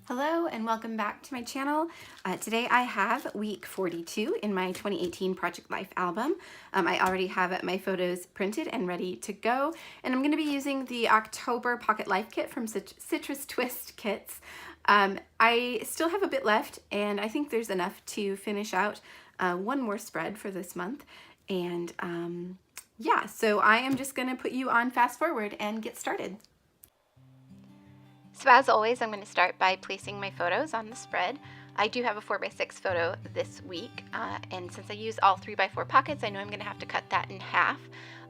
Hello and welcome back to my channel. Today I have week 42 in my 2018 Project Life album. I already have my photos printed and ready to go, and I'm going to be using the October Pocket Life kit from Citrus Twist Kits. I still have a bit left, and I think there's enough to finish out one more spread for this month. And yeah, so I am just going to put you on fast forward and get started. So as always, I'm going to start by placing my photos on the spread. I do have a 4x6 photo this week, and since I use all 3x4 pockets, I know I'm going to have to cut that in half.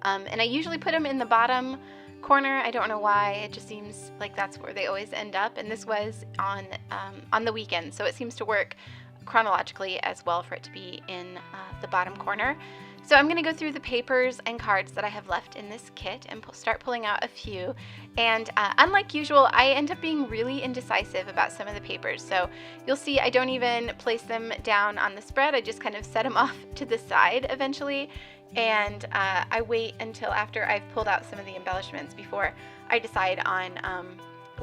And I usually put them in the bottom corner. I don't know why, it just seems like that's where they always end up, and this was on the weekend, so it seems to work chronologically as well for it to be in the bottom corner. So I'm going to go through the papers and cards that I have left in this kit and start pulling out a few. And unlike usual, I end up being really indecisive about some of the papers. So you'll see I don't even place them down on the spread. I just kind of set them off to the side eventually. And I wait until after I've pulled out some of the embellishments before I decide on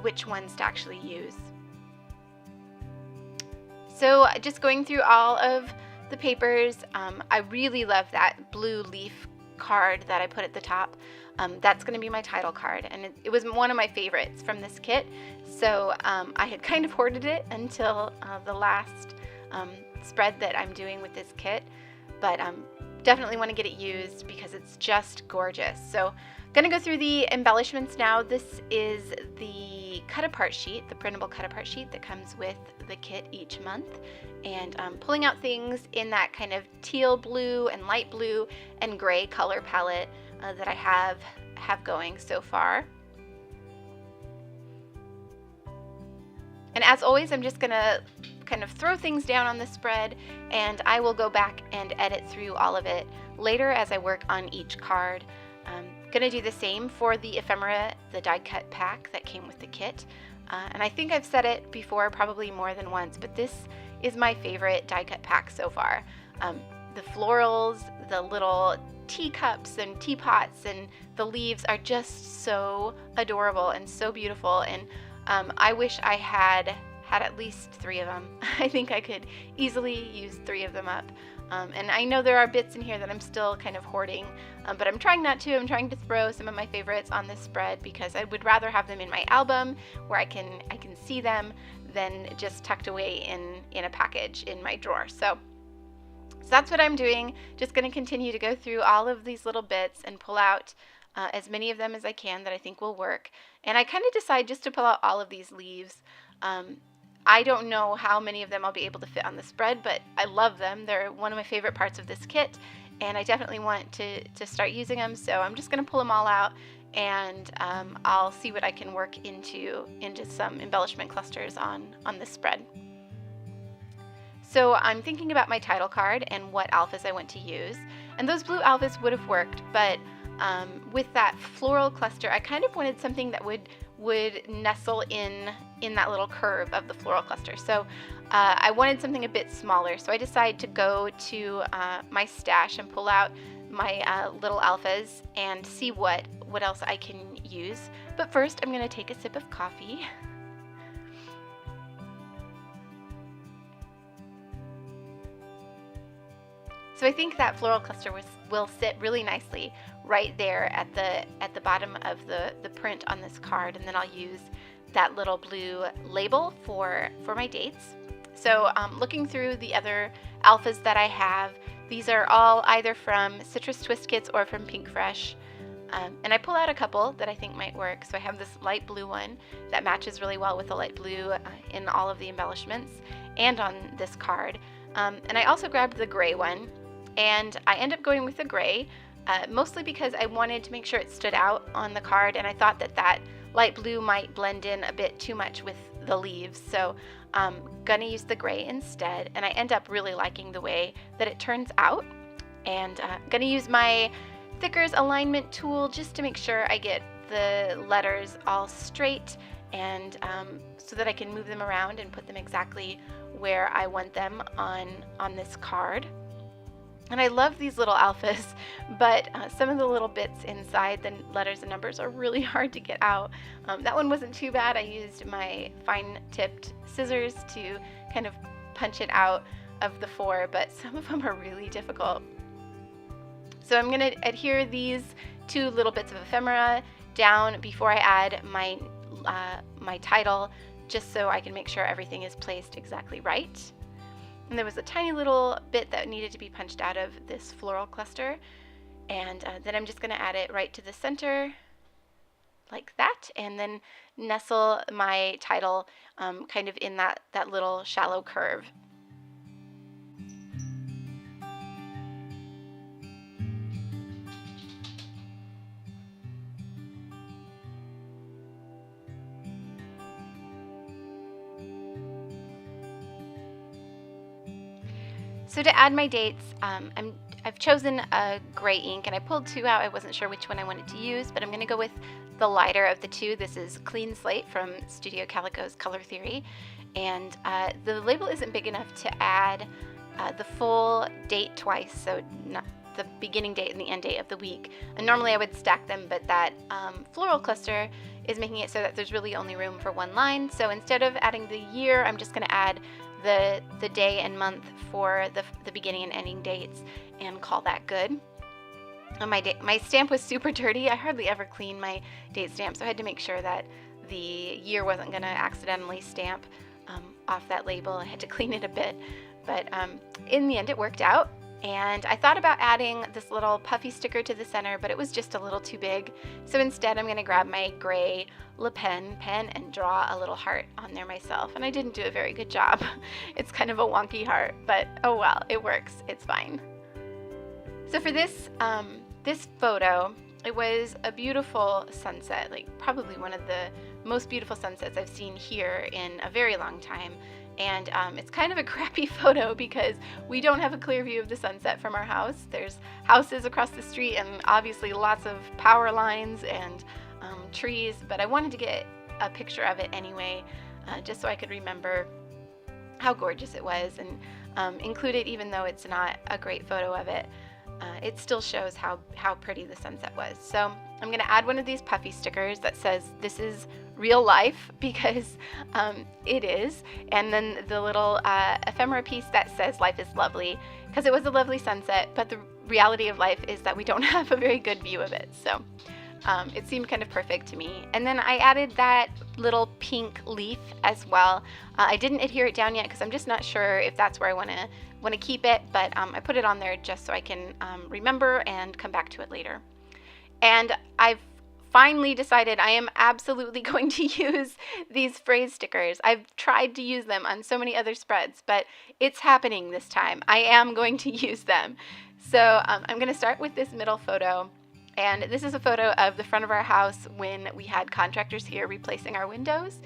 which ones to actually use. So just going through all of the papers, I really love that blue leaf card that I put at the top. That's going to be my title card, and it was one of my favorites from this kit, so I had kind of hoarded it until the last spread that I'm doing with this kit, but definitely want to get it used because it's just gorgeous. So I'm going to go through the embellishments now. This is the cut-apart sheet, the printable cut-apart sheet that comes with the kit each month, and pulling out things in that kind of teal blue and light blue and gray color palette that I have going so far. And as always, I'm just gonna kind of throw things down on the spread, and I will go back and edit through all of it later as I work on each card. Gonna do the same for the ephemera, the die cut pack that came with the kit. And I think I've said it before, probably more than once, but this is my favorite die cut pack so far. The florals, the little teacups and teapots, and the leaves are just so adorable and so beautiful, and I wish I had at least 3 of them. I think I could easily use 3 of them up. And I know there are bits in here that I'm still kind of hoarding, but I'm trying not to. I'm trying to throw some of my favorites on this spread because I would rather have them in my album where I can see them than just tucked away in a package in my drawer. So that's what I'm doing. Just going to continue to go through all of these little bits and pull out as many of them as I can that I think will work. And I kind of decide just to pull out all of these leaves. I don't know how many of them I'll be able to fit on the spread, but I love them. They're one of my favorite parts of this kit, and I definitely want to start using them. So I'm just going to pull them all out, and I'll see what I can work into some embellishment clusters on this spread. So I'm thinking about my title card and what alphas I want to use, and those blue alphas would have worked, but with that floral cluster, I kind of wanted something that would nestle in that little curve of the floral cluster. So I wanted something a bit smaller, so I decided to go to my stash and pull out my little alphas and see what else I can use. But first I'm going to take a sip of coffee. So I think that floral cluster will sit really nicely right there at the bottom of the print on this card, and then I'll use that little blue label for my dates. So looking through the other alphas that I have, these are all either from Citrus Twist Kits or from Pinkfresh. And I pull out a couple that I think might work. So I have this light blue one that matches really well with the light blue in all of the embellishments and on this card. And I also grabbed the gray one, and I end up going with the gray, mostly because I wanted to make sure it stood out on the card, and I thought that light blue might blend in a bit too much with the leaves. So I'm gonna use the gray instead, and I end up really liking the way that it turns out. And I'm gonna use my Thickers alignment tool just to make sure I get the letters all straight, and so that I can move them around and put them exactly where I want them on this card. And I love these little alphas but some of the little bits inside the letters and numbers are really hard to get out. That one wasn't too bad. I used my fine tipped scissors to kind of punch it out of the 4, but some of them are really difficult. So I'm going to adhere these 2 little bits of ephemera down before I add my title, just so I can make sure everything is placed exactly right. And there was a tiny little bit that needed to be punched out of this floral cluster, and then I'm just going to add it right to the center like that, and then nestle my title kind of in that little shallow curve. So to add my dates, I've chosen a gray ink, and I pulled 2 out. I wasn't sure which one I wanted to use, but I'm going to go with the lighter of the 2. This is Clean Slate from Studio Calico's Color Theory, and the label isn't big enough to add the full date twice, so not the beginning date and the end date of the week. And normally I would stack them, but that floral cluster is making it so that there's really only room for 1 line. So instead of adding the year, I'm just going to add the day and month for the beginning and ending dates and call that good. My stamp was super dirty. I hardly ever clean my date stamp, so I had to make sure that the year wasn't going to accidentally stamp off that label. I had to clean it a bit, but in the end it worked out. And I thought about adding this little puffy sticker to the center, but it was just a little too big. So instead I'm going to grab my gray Le Pen pen and draw a little heart on there myself. And I didn't do a very good job. It's kind of a wonky heart, but oh well, it works. It's fine. So for this photo, it was a beautiful sunset, like probably one of the most beautiful sunsets I've seen here in a very long time. And it's kind of a crappy photo because we don't have a clear view of the sunset from our house. There's houses across the street and obviously lots of power lines and trees, but I wanted to get a picture of it anyway, just so I could remember how gorgeous it was and include it. Even though it's not a great photo of it, it still shows how pretty the sunset was. So I'm going to add one of these puffy stickers that says this is real life, because it is, and then the little ephemera piece that says life is lovely, because it was a lovely sunset, but the reality of life is that we don't have a very good view of it. So it seemed kind of perfect to me. And then I added that little pink leaf as well. I didn't adhere it down yet because I'm just not sure if that's where I want to keep it, but I put it on there just so I can remember and come back to it later. And I've finally decided I am absolutely going to use these phrase stickers. I've tried to use them on so many other spreads, but it's happening this time. I am going to use them. So I'm going to start with this middle photo. And this is a photo of the front of our house when we had contractors here replacing our windows.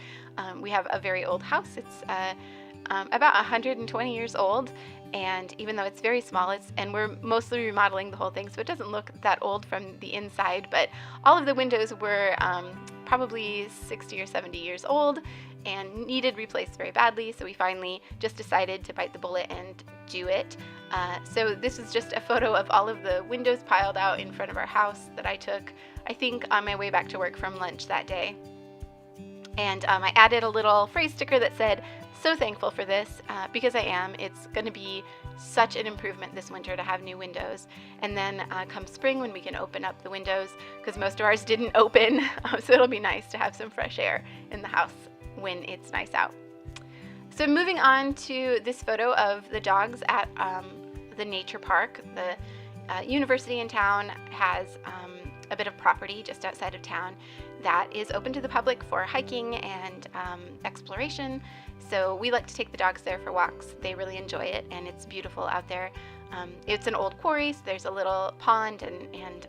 We have a very old house. It's about 120 years old. And even though it's very small, and we're mostly remodeling the whole thing, so it doesn't look that old from the inside, but all of the windows were probably 60 or 70 years old and needed replaced very badly, so we finally just decided to bite the bullet and do it. So this is just a photo of all of the windows piled out in front of our house that I took, I think, on my way back to work from lunch that day. And I added a little phrase sticker that said, "So thankful for this," because I am. It's going to be such an improvement this winter to have new windows. And then come spring, when we can open up the windows, because most of ours didn't open, so it'll be nice to have some fresh air in the house when it's nice out. So moving on to this photo of the dogs at the nature park. The university in town has a bit of property just outside of town that is open to the public for hiking and exploration. So we like to take the dogs there for walks. They really enjoy it, and it's beautiful out there. It's an old quarry, so there's a little pond and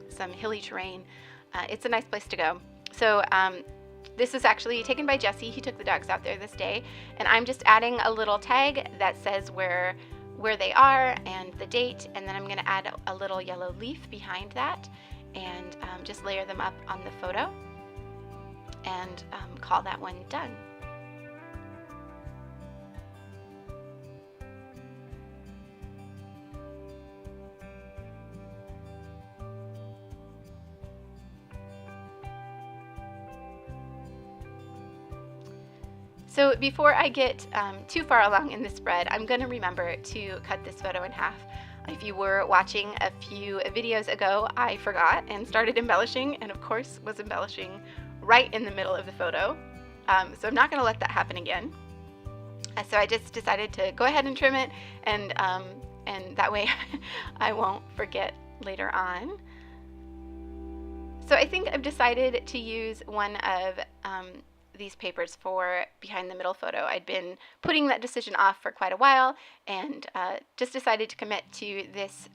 some hilly terrain. It's a nice place to go. So this is actually taken by Jesse. He took the dogs out there this day, and I'm just adding a little tag that says where they are and the date, and then I'm going to add a little yellow leaf behind that and just layer them up on the photo and call that one done. So before I get too far along in the spread, I'm going to remember to cut this photo in half. If you were watching a few videos ago, I forgot and started embellishing, and of course was embellishing right in the middle of the photo. So I'm not going to let that happen again. So I just decided to go ahead and trim it, and that way I won't forget later on. So I think I've decided to use one of these papers for behind the middle photo. I'd been putting that decision off for quite a while, and just decided to commit to this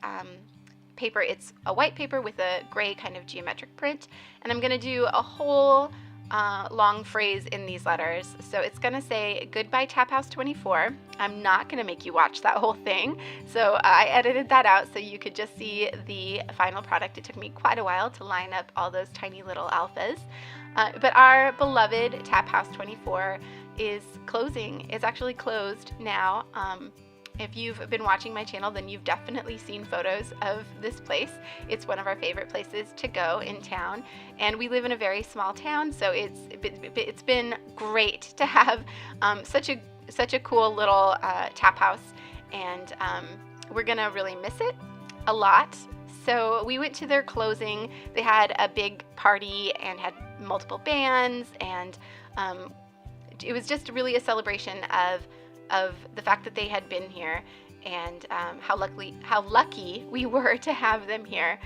paper. It's a white paper with a gray kind of geometric print, and I'm going to do a whole long phrase in these letters. So it's going to say, "Goodbye Tap House 24." I'm not going to make you watch that whole thing, so I edited that out so you could just see the final product. It took me quite a while to line up all those tiny little alphas. But our beloved Tap House 24 is closing. It's actually closed now. If you've been watching my channel, then you've definitely seen photos of this place. It's one of our favorite places to go in town, and we live in a very small town, so it's been great to have such a cool little tap house, and we're gonna really miss it a lot. So we went to their closing. They had a big party and had multiple bands, and it was just really a celebration of the fact that they had been here, and how lucky we were to have them here.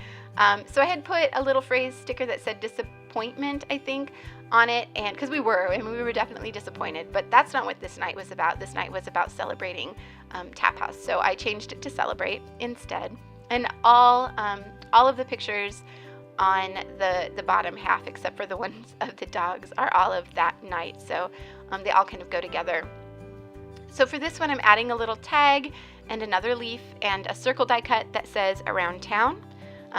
So I had put a little phrase sticker that said disappointment, I think, on it, and because we were definitely disappointed, but that's not what this night was about. This night was about celebrating Tap House, so I changed it to celebrate instead. And all of the pictures on the bottom half, except for the ones of the dogs, are all of that night, so they all kind of go together. So for this one, I'm adding a little tag and another leaf and a circle die cut that says "Around Town."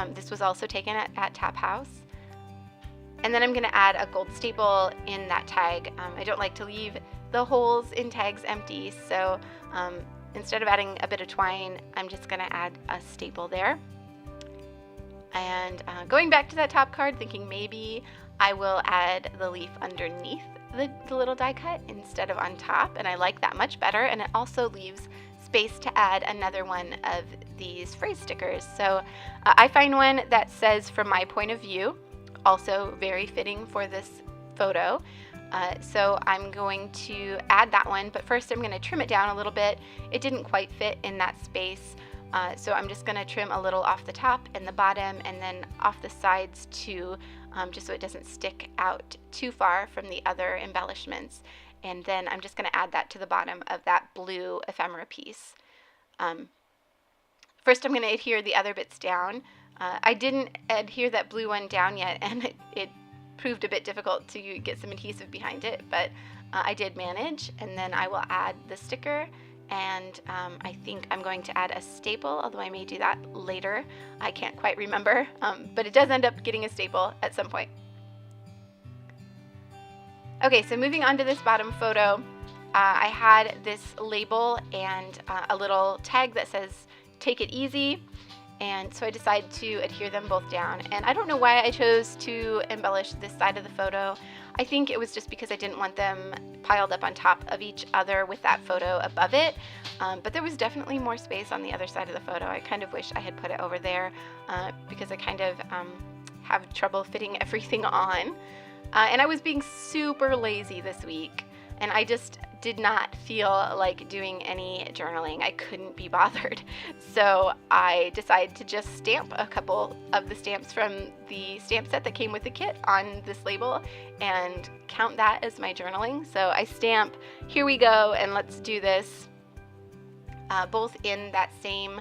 This was also taken at Tap House. And then I'm going to add a gold staple in that tag. I don't like to leave the holes in tags empty, so instead of adding a bit of twine, I'm just going to add a staple there. And going back to that top card, thinking maybe I will add the leaf underneath the little die cut instead of on top, and I like that much better, and it also leaves space to add another one of these phrase stickers. So I find one that says "From my point of view," also very fitting for this photo. So I'm going to add that one, but first I'm going to trim it down a little bit. It didn't quite fit in that space, so I'm just going to trim a little off the top and the bottom, and then off the sides too, just so it doesn't stick out too far from the other embellishments. And then I'm just going to add that to the bottom of that blue ephemera piece. First I'm going to adhere the other bits down. I didn't adhere that blue one down yet, and it proved a bit difficult to get some adhesive behind it, but I did manage. And then I will add the sticker, and I think I'm going to add a staple, although I may do that later. I can't quite remember, but it does end up getting a staple at some point. Okay, so moving on to this bottom photo, I had this label and a little tag that says "Take it easy," and so I decided to adhere them both down. And I don't know why I chose to embellish this side of the photo. I think it was just because I didn't want them piled up on top of each other with that photo above it, but there was definitely more space on the other side of the photo. I kind of wish I had put it over there because I kind of have trouble fitting everything on. And I was being super lazy this week, and I just did not feel like doing any journaling. I couldn't be bothered. So I decided to just stamp a couple of the stamps from the stamp set that came with the kit on this label and count that as my journaling. So I stamp "Here we go, and let's do this," both in that same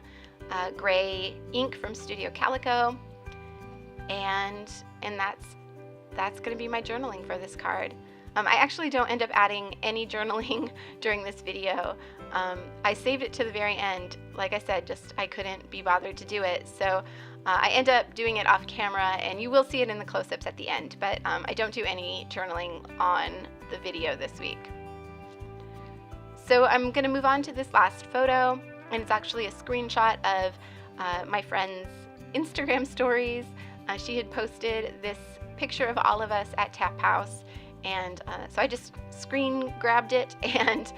gray ink from Studio Calico, and that's going to be my journaling for this card. I actually don't end up adding any journaling during this video. I saved it to the very end. Like I said, just I couldn't be bothered to do it. So I end up doing it off camera, and you will see it in the close-ups at the end, but I don't do any journaling on the video this week. So I'm going to move on to this last photo, and it's actually a screenshot of my friend's Instagram stories. She had posted this picture of all of us at Tap House, And so I just screen grabbed it and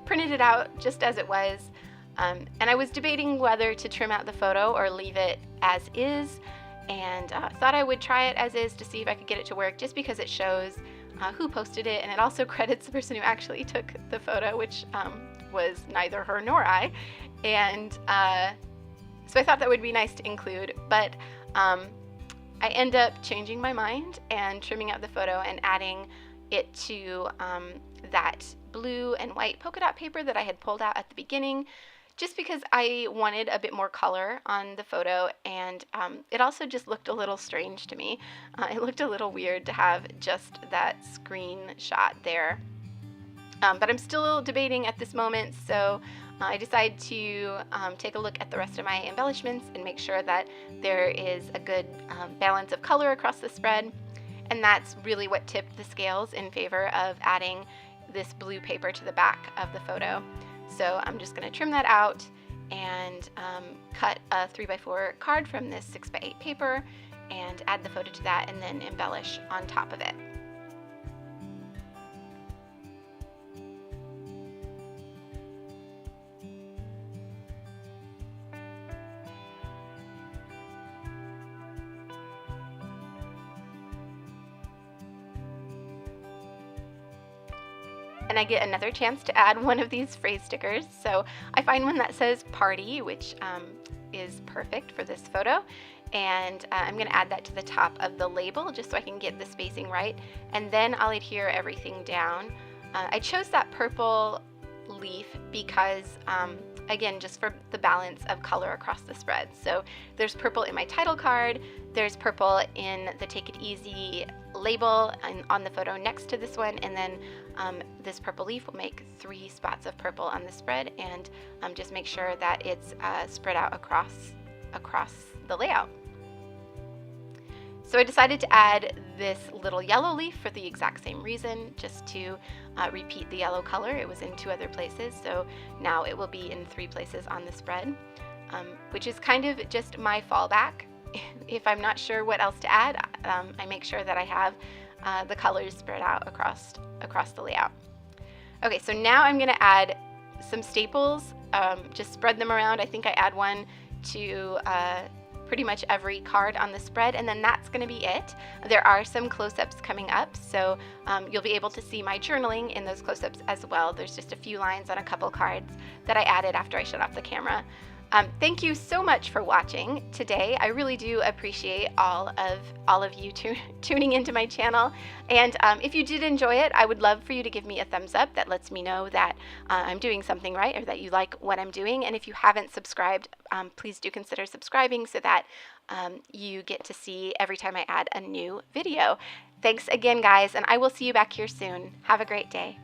printed it out just as it was. And I was debating whether to trim out the photo or leave it as is, and thought I would try it as is to see if I could get it to work, just because it shows who posted it, and it also credits the person who actually took the photo, which was neither her nor I. And so I thought that would be nice to include, but I end up changing my mind and trimming out the photo and adding it to that blue and white polka dot paper that I had pulled out at the beginning, just because I wanted a bit more color on the photo, and it also just looked a little strange to me. It looked a little weird to have just that screenshot there. But I'm still debating at this moment, so I decided to take a look at the rest of my embellishments and make sure that there is a good balance of color across the spread. And that's really what tipped the scales in favor of adding this blue paper to the back of the photo. So I'm just going to trim that out and cut a 3x4 card from this 6x8 paper and add the photo to that, and then embellish on top of it. And I get another chance to add one of these phrase stickers. So I find one that says party, which is perfect for this photo. And I'm going to add that to the top of the label just so I can get the spacing right. And then I'll adhere everything down. I chose that purple leaf because, again, just for the balance of color across the spread. So there's purple in my title card, there's purple in the Take It Easy label and on the photo next to this one, and then this purple leaf will make 3 spots of purple on the spread, and just make sure that it's spread out across the layout. So I decided to add this little yellow leaf for the exact same reason, just to repeat the yellow color. It was in 2 other places, so now it will be in 3 places on the spread, which is kind of just my fallback. If I'm not sure what else to add, I make sure that I have the colors spread out across the layout. Okay, so now I'm going to add some staples, just spread them around. I think I add one to pretty much every card on the spread, and then that's going to be it. There are some close-ups coming up, so you'll be able to see my journaling in those close-ups as well. There's just a few lines on a couple cards that I added after I shut off the camera. Thank you so much for watching today. I really do appreciate all of you tuning into my channel. And if you did enjoy it, I would love for you to give me a thumbs up. That lets me know that I'm doing something right, or that you like what I'm doing. And if you haven't subscribed, please do consider subscribing so that you get to see every time I add a new video. Thanks again, guys, and I will see you back here soon. Have a great day.